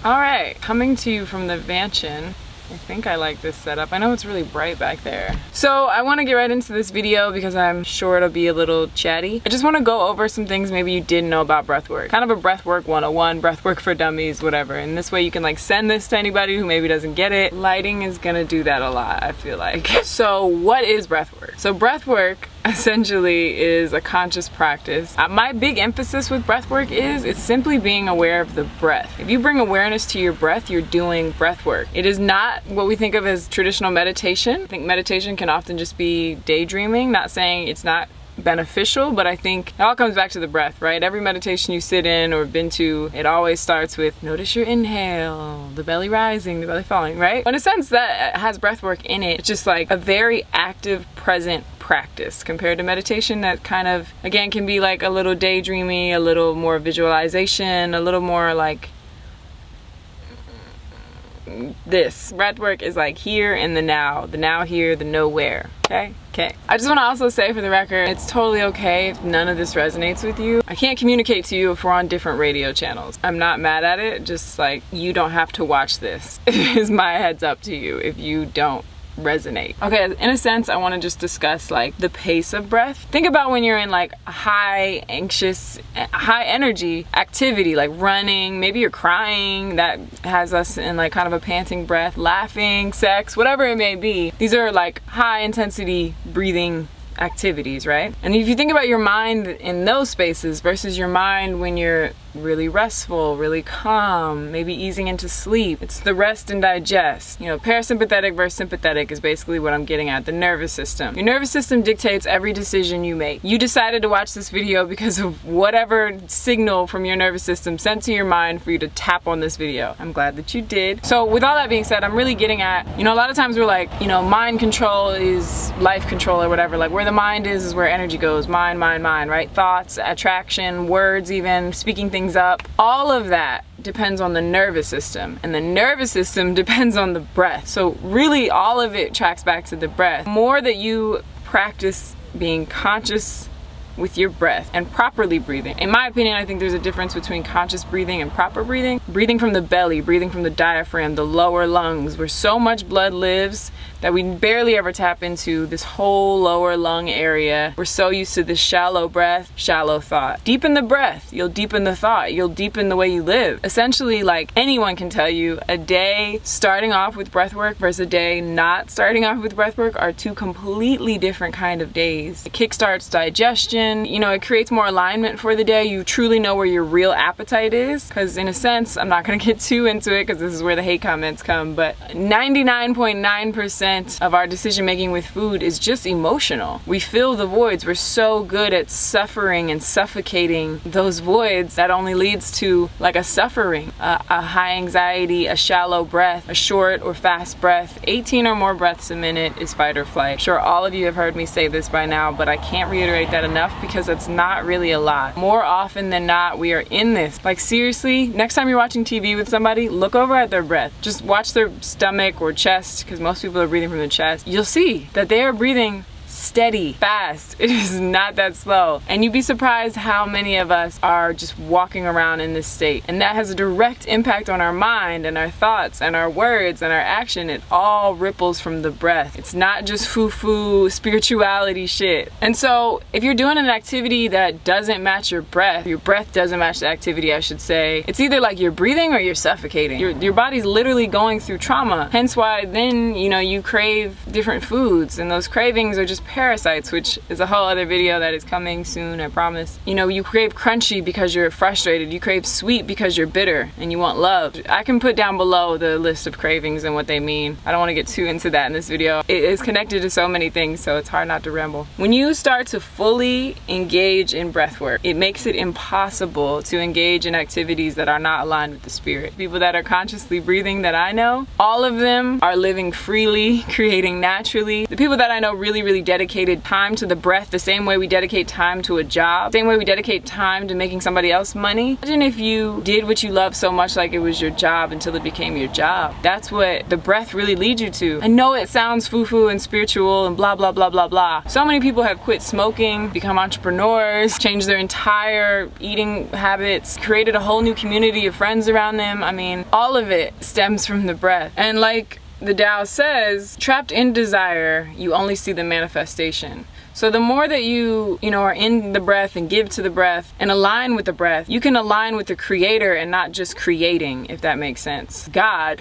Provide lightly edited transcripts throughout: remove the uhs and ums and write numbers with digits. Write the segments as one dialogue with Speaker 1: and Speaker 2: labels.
Speaker 1: Alright, coming to you from the mansion. I think I like this setup. I know it's really bright back there. So I want to get right into this video because I'm sure it'll be a little chatty. I just want to go over some things maybe you didn't know about breathwork. Kind of a breathwork 101, breathwork for dummies, whatever. And this way you can like send this to anybody who maybe doesn't get it. Lighting is gonna do that a lot, I feel like. So what is breathwork? So breathwork essentially is a conscious practice. My big emphasis with breathwork is it's simply being aware of the breath. If you bring awareness to your breath, you're doing breathwork. It is not what we think of as traditional meditation. I think meditation can often just be daydreaming, not saying it's not beneficial, but I think it all comes back to the breath, right? Every meditation you sit in or been to, it always starts with notice your inhale, the belly rising, the belly falling, right? In a sense that has breath work in it. It's just like a very active, present practice compared to meditation that kind of, again, can be like a little daydreamy, a little more visualization, a little more like this. Breathwork is like here and the now here, the nowhere. Okay. I just want to also say for the record, it's totally okay if none of this resonates with you. I can't communicate to you if we're on different radio channels. I'm not mad at it, just like you don't have to watch this. Is my heads up to you if you don't resonate. Okay, in a sense, I want to just discuss like the pace of breath. Think about when you're in like a high, anxious, high energy activity, like running, maybe you're crying, that has us in like kind of a panting breath, laughing, sex, whatever it may be. These are like high intensity breathing activities, right? And if you think about your mind in those spaces versus your mind when you're really restful, really calm, maybe easing into sleep, it's the rest and digest. You know, parasympathetic versus sympathetic is basically what I'm getting at, the nervous system. Your nervous system dictates every decision you make. You decided to watch this video because of whatever signal from your nervous system sent to your mind for you to tap on this video. I'm glad that you did. So with all that being said, I'm really getting at, you know, a lot of times we're like, you know, mind control is life control or whatever, like where the mind is where energy goes. Mind, right? Thoughts, attraction, words, even speaking things up. All of that depends on the nervous system, and the nervous system depends on the breath. So really all of it tracks back to the breath. The more that you practice being conscious with your breath and properly breathing. In my opinion, I think there's a difference between conscious breathing and proper breathing. Breathing from the belly, breathing from the diaphragm, the lower lungs, where so much blood lives that we barely ever tap into this whole lower lung area. We're so used to this shallow breath, shallow thought. Deepen the breath, you'll deepen the thought, you'll deepen the way you live. Essentially, like anyone can tell you, a day starting off with breath work versus a day not starting off with breath work are two completely different kind of days. It kickstarts digestion, you know, it creates more alignment for the day. You truly know where your real appetite is, because in a sense, I'm not gonna get too into it because this is where the hate comments come, but 99.9% of our decision making with food is just emotional. We fill the voids. We're so good at suffering and suffocating those voids that only leads to like a suffering, a high anxiety, a shallow breath, a short or fast breath. 18 or more breaths a minute is fight or flight. Sure, all of you have heard me say this by now, but I can't reiterate that enough because it's not really a lot. More often than not, we are in this. Like seriously, next time you're watching TV with somebody, look over at their breath. Just watch their stomach or chest, because most people are breathing from the chest. You'll see that they are breathing steady, fast. It is not that slow. And you'd be surprised how many of us are just walking around in this state. And that has a direct impact on our mind and our thoughts and our words and our action. It all ripples from the breath. It's not just foo-foo spirituality shit. And so if you're doing an activity that doesn't match your breath doesn't match the activity, I should say, it's either like you're breathing or you're suffocating. Your body's literally going through trauma. Hence why then, you know, you crave different foods, and those cravings are just parasites, which is a whole other video that is coming soon, I promise. You know, you crave crunchy because you're frustrated. You crave sweet because you're bitter and you want love. I can put down below the list of cravings and what they mean. I don't want to get too into that in this video. It is connected to so many things, so it's hard not to ramble. When you start to fully engage in breath work, it makes it impossible to engage in activities that are not aligned with the spirit. People that are consciously breathing that I know, all of them are living freely, creating naturally. The people that I know really dedicated dedicated time to the breath the same way we dedicate time to a job, same way we dedicate time to making somebody else money. Imagine if you did what you love so much like it was your job until it became your job. That's what the breath really leads you to. I know it sounds foo-foo and spiritual and blah, blah, blah, blah, blah. So many people have quit smoking, become entrepreneurs, changed their entire eating habits, created a whole new community of friends around them. I mean, all of it stems from the breath. And like the Tao says, trapped in desire, you only see the manifestation. So the more that you are in the breath and give to the breath and align with the breath, you can align with the creator and not just creating, if that makes sense. God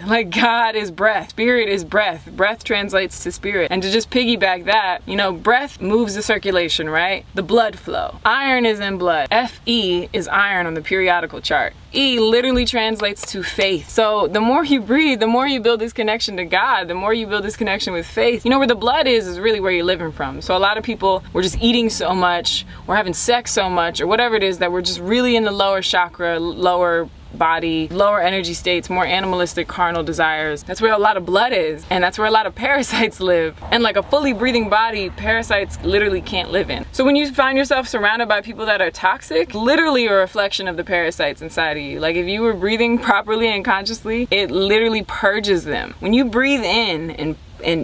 Speaker 1: is breath. Spirit is breath. Breath translates to spirit. And to just piggyback that, breath moves the circulation, right? The blood flow. Iron is in blood. Fe is iron on the periodical chart. E literally translates to faith. So the more you breathe, the more you build this connection to God, the more you build this connection with faith. Where the blood is really where you're living from. So a lot of people, we're just eating so much, we're having sex so much, or whatever it is, that we're just really in the lower chakra, lower body, lower energy states, more animalistic carnal desires. That's where a lot of blood is, and that's where a lot of parasites live. And like a fully breathing body, parasites literally can't live in. So when you find yourself surrounded by people that are toxic, literally a reflection of the parasites inside of you. Like if you were breathing properly and consciously, it literally purges them. When you breathe in and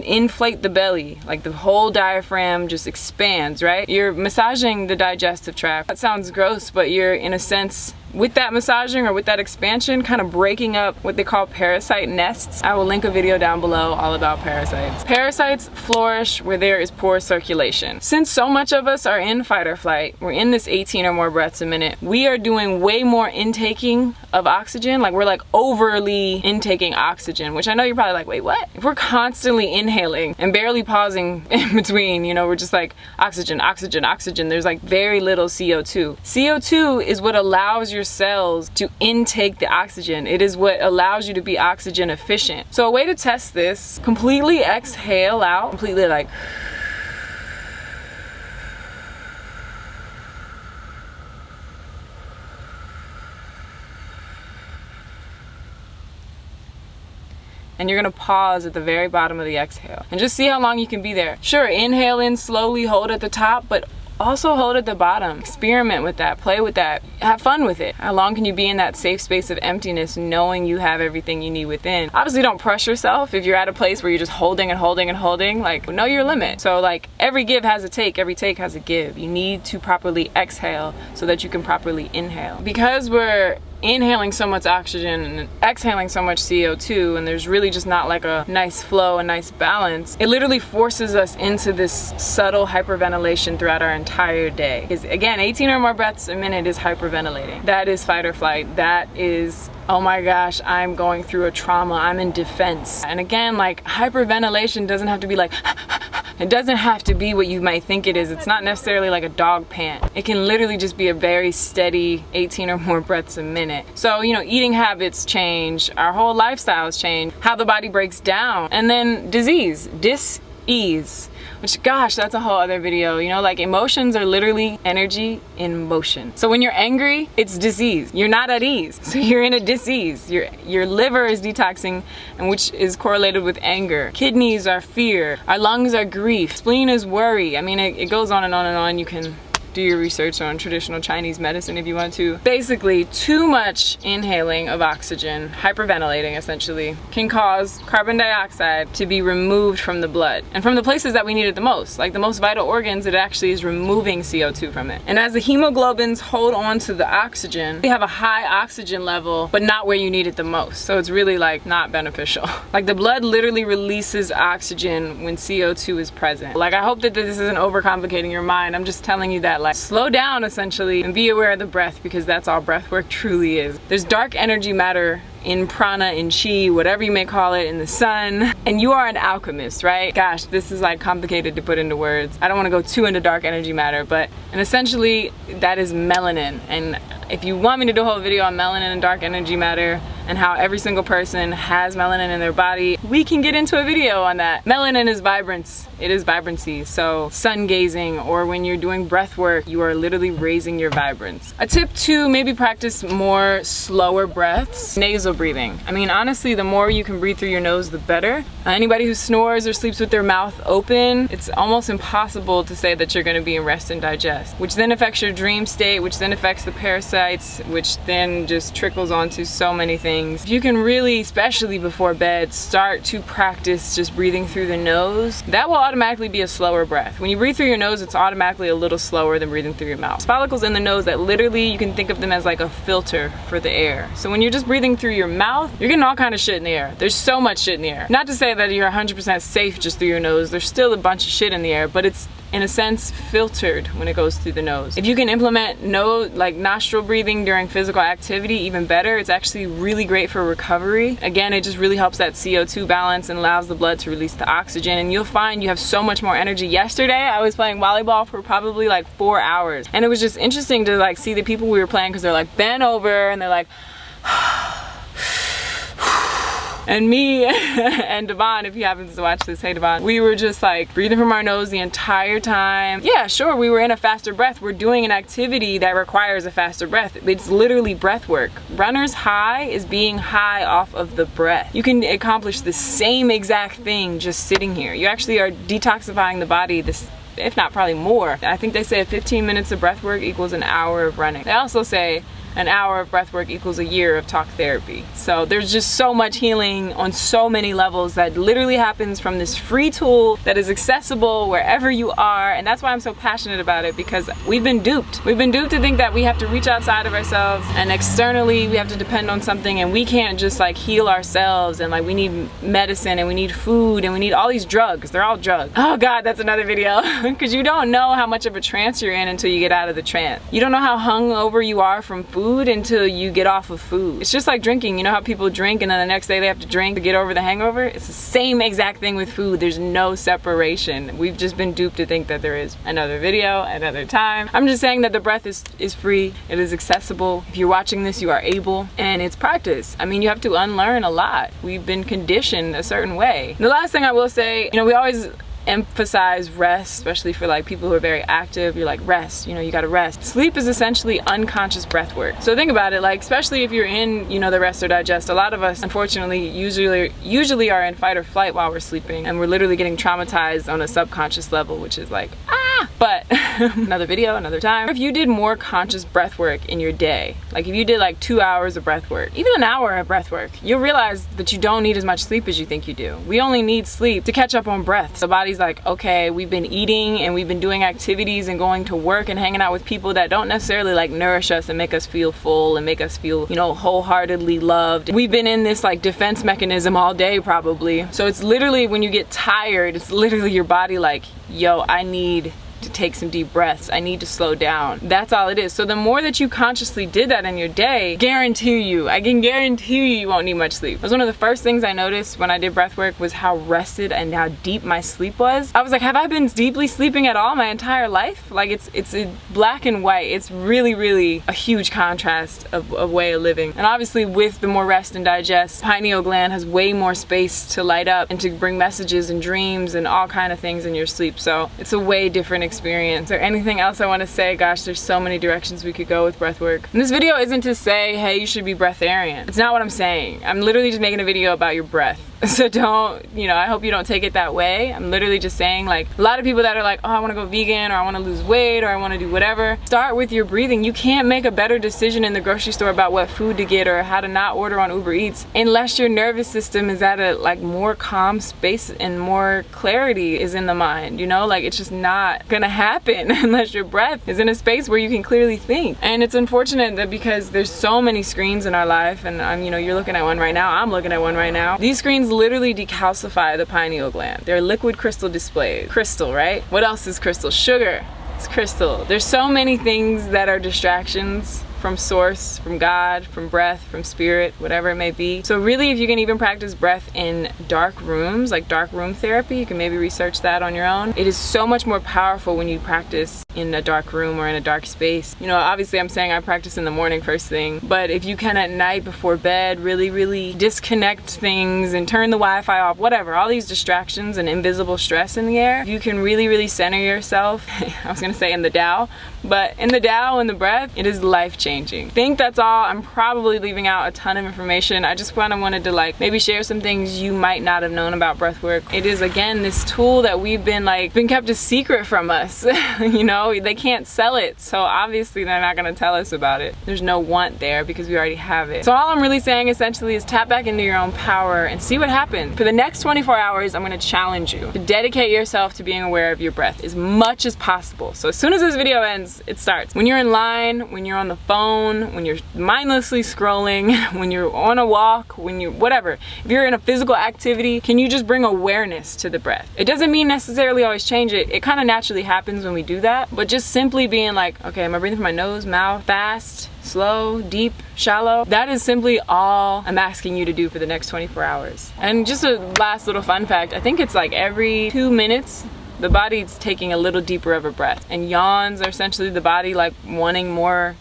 Speaker 1: inflate the belly, like the whole diaphragm just expands, right? You're massaging the digestive tract. That sounds gross, but you're in a sense, with that massaging or with that expansion, kind of breaking up what they call parasite nests. I will link a video down below all about parasites. Parasites flourish where there is poor circulation. Since so much of us are in fight or flight, we're in this 18 or more breaths a minute, we are doing way more intaking of oxygen. Like we're like overly intaking oxygen, which I know you're probably like, wait, what? If we're constantly inhaling and barely pausing in between, we're just like oxygen, oxygen, oxygen, there's like very little CO2. CO2 is what allows your cells to intake the oxygen. It is what allows you to be oxygen efficient. So a way to test this, completely exhale out, completely like, and you're gonna pause at the very bottom of the exhale and just see how long you can be there. Sure, inhale in slowly, hold at the top, but also hold at the bottom. Experiment with that, play with that, have fun with it. How long can you be in that safe space of emptiness knowing you have everything you need within? Obviously don't crush yourself if you're at a place where you're just holding and holding and holding, like know your limit. So like every give has a take, every take has a give. You need to properly exhale so that you can properly inhale. Because we're inhaling so much oxygen and exhaling so much CO2, and there's really just not like a nice flow, a nice balance, it literally forces us into this subtle hyperventilation throughout our entire day. Because again, 18 or more breaths a minute is hyperventilating. That is fight or flight. That is, oh my gosh, I'm going through a trauma, I'm in defense. And again, like hyperventilation doesn't have to be like it doesn't have to be what you might think it is. It's not necessarily like a dog pant. It can literally just be a very steady 18 or more breaths a minute. So, eating habits change, our whole lifestyles change, how the body breaks down, and then disease, dis-ease. Which, gosh, that's a whole other video. Like emotions are literally energy in motion. So when you're angry, it's disease. You're not at ease. So you're in a dis-ease. Your liver is detoxing, and which is correlated with anger. Kidneys are fear. Our lungs are grief. Spleen is worry. I mean, it goes on and on and on. You can do your research on traditional Chinese medicine if you want to. Basically, too much inhaling of oxygen, hyperventilating essentially, can cause carbon dioxide to be removed from the blood. And from the places that we need it the most, like the most vital organs, it actually is removing CO2 from it. And as the hemoglobins hold on to the oxygen, they have a high oxygen level, but not where you need it the most. So it's really like not beneficial. Like the blood literally releases oxygen when CO2 is present. Like I hope that this isn't overcomplicating your mind. I'm just telling you that like slow down essentially and be aware of the breath, because that's all breath work truly is. There's dark energy matter in prana, in chi, whatever you may call it, in the sun, and you are an alchemist, right? Gosh, this is like complicated to put into words. I don't want to go too into dark energy matter, and essentially that is melanin. And if you want me to do a whole video on melanin and dark energy matter, and how every single person has melanin in their body. We can get into a video on that. Melanin is vibrance. It is vibrancy. So sun gazing, or when you're doing breath work, you are literally raising your vibrance. A tip to maybe practice more slower breaths, nasal breathing. I mean, honestly, the more you can breathe through your nose, the better. Anybody who snores or sleeps with their mouth open, it's almost impossible to say that you're going to be in rest and digest, which then affects your dream state, which then affects the parasites, which then just trickles onto so many things. If you can really, especially before bed, start to practice just breathing through the nose, that will automatically be a slower breath. When you breathe through your nose, it's automatically a little slower than breathing through your mouth. Follicles in the nose that literally you can think of them as like a filter for the air. So when you're just breathing through your mouth, you're getting all kind of shit in the air. There's so much shit in the air. Not to say that you're 100% safe just through your nose. There's still a bunch of shit in the air, but it's in a sense filtered when it goes through the nose. If you can implement nostril breathing during physical activity, even better. It's actually really great for recovery. Again, it just really helps that CO2 balance and allows the blood to release the oxygen, and you'll find you have so much more energy. Yesterday I was playing volleyball for probably like 4 hours, and it was just interesting to like see the people we were playing, because they're like bent over and they're like and me and Devon, if he happens to watch this, hey Devon, we were just like breathing from our nose the entire time. Yeah, sure, we were in a faster breath. We're doing an activity that requires a faster breath. It's literally breath work. Runner's high is being high off of the breath. You can accomplish the same exact thing just sitting here. You actually are detoxifying the body, if not probably more. I think they say 15 minutes of breath work equals an hour of running. They also say an hour of breath work equals a year of talk therapy. So there's just so much healing on so many levels that literally happens from this free tool that is accessible wherever you are. And that's why I'm so passionate about it, because we've been duped. We've been duped to think that we have to reach outside of ourselves and externally we have to depend on something, and we can't just like heal ourselves, and like we need medicine and we need food and we need all these drugs. They're all drugs. Oh God, that's another video. Because you don't know how much of a trance you're in until you get out of the trance. You don't know how hungover you are from food until you get off of food. It's just like drinking. You know how people drink and then the next day they have to drink to get over the hangover? It's the same exact thing with food. There's no separation. We've just been duped to think that there is. Another video, another time. I'm just saying that the breath is free. It is accessible. If you're watching this, you are able, and it's practice. I mean, you have to unlearn a lot. We've been conditioned a certain way. The last thing I will say, we always emphasize rest, especially for like people who are very active. You're like, rest, you gotta rest. Sleep is essentially unconscious breath work. So think about it, like especially if you're in the rest or digest. A lot of us unfortunately usually are in fight or flight while we're sleeping, and we're literally getting traumatized on a subconscious level, which is like but another video, another time. If you did more conscious breath work in your day, like if you did like 2 hours of breath work, even an hour of breath work, you'll realize that you don't need as much sleep as you think you do. We only need sleep to catch up on breath. The body's like, okay, we've been eating and we've been doing activities and going to work and hanging out with people that don't necessarily like nourish us and make us feel full and make us feel, wholeheartedly loved. We've been in this like defense mechanism all day probably. So it's literally when you get tired, it's literally your body like, yo, I need to take some deep breaths. I need to slow down. That's all it is. So the more that you consciously did that in your day, I can guarantee you won't need much sleep. It was one of the first things I noticed when I did breath work, was how rested and how deep my sleep was. I was like, have I been deeply sleeping at all my entire life? Like it's black and white. It's really, really a huge contrast of way of living. And obviously with the more rest and digest, pineal gland has way more space to light up and to bring messages and dreams and all kind of things in your sleep. So it's a way different experience. Is there anything else I want to say? Gosh, there's so many directions we could go with breath work. And this video isn't to say, hey, you should be breatharian. It's not what I'm saying. I'm literally just making a video about your breath. So don't, I hope you don't take it that way. I'm literally just saying, like, a lot of people that are like, oh, I want to go vegan, or I want to lose weight, or I want to do whatever. Start with your breathing. You can't make a better decision in the grocery store about what food to get or how to not order on Uber Eats unless your nervous system is at a like more calm space and more clarity is in the mind, like it's just not gonna happen unless your breath is in a space where you can clearly think. And it's unfortunate that because there's so many screens in our life, and you're looking at one right now, I'm looking at one right now. These screens literally decalcify the pineal gland. They're liquid crystal displays. Crystal, right? What else is crystal? Sugar. It's crystal. There's so many things that are distractions from source, from God, from breath, from spirit, whatever it may be. So really, if you can even practice breath in dark rooms, like dark room therapy, you can maybe research that on your own. It is so much more powerful when you practice in a dark room or in a dark space. You know, obviously I'm saying I practice in the morning first thing, but if you can at night before bed really disconnect things and turn the Wi-Fi off, whatever, all these distractions and invisible stress in the air, you can really center yourself. I was gonna say in the Tao, but in the Tao and the breath, it is life-changing. I think that's all. I'm probably leaving out a ton of information. I just kind of wanted to like maybe share some things you might not have known about breathwork. It is again this tool that we've been kept a secret from us. You know, they can't sell it, so obviously they're not gonna tell us about it. There's no want there because we already have it. So all I'm really saying essentially is tap back into your own power and see what happens. For the next 24 hours, I'm gonna challenge you to dedicate yourself to being aware of your breath as much as possible. So as soon as this video ends, it starts. When you're in line, when you're on the phone, when you're mindlessly scrolling, when you're on a walk, when you're whatever. If you're in a physical activity, can you just bring awareness to the breath? It doesn't mean necessarily always change it. It kind of naturally happens when we do that. But just simply being like, okay, am I breathing from my nose, mouth, fast, slow, deep, shallow? That is simply all I'm asking you to do for the next 24 hours. And just a last little fun fact, I think it's like every 2 minutes, the body's taking a little deeper of a breath. And yawns are essentially the body like wanting more,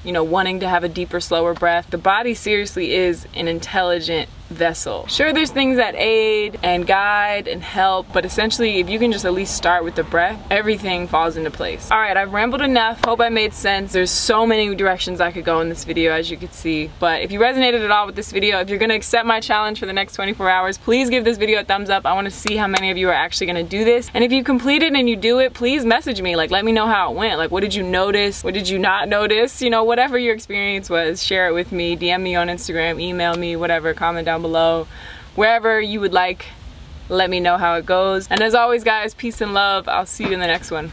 Speaker 1: you know, wanting to have a deeper, slower breath. The body seriously is an intelligent vessel. Sure, there's things that aid and guide and help, but essentially if you can just at least start with the breath, everything falls into place. All right, I've rambled enough. Hope I made sense. There's so many directions I could go in this video, as you can see, but if you resonated at all with this video, if you're gonna accept my challenge for the next 24 hours, please give this video a thumbs up. I wanna see how many of you are actually gonna do this. And if you complete it and you do it, please message me. Like, let me know how it went. Like, what did you notice? What did you not notice? You know, whatever your experience was, share it with me. DM me on Instagram, email me, whatever, comment down below. Wherever you would like, let me know how it goes. And as always guys, peace and love. I'll see you in the next one.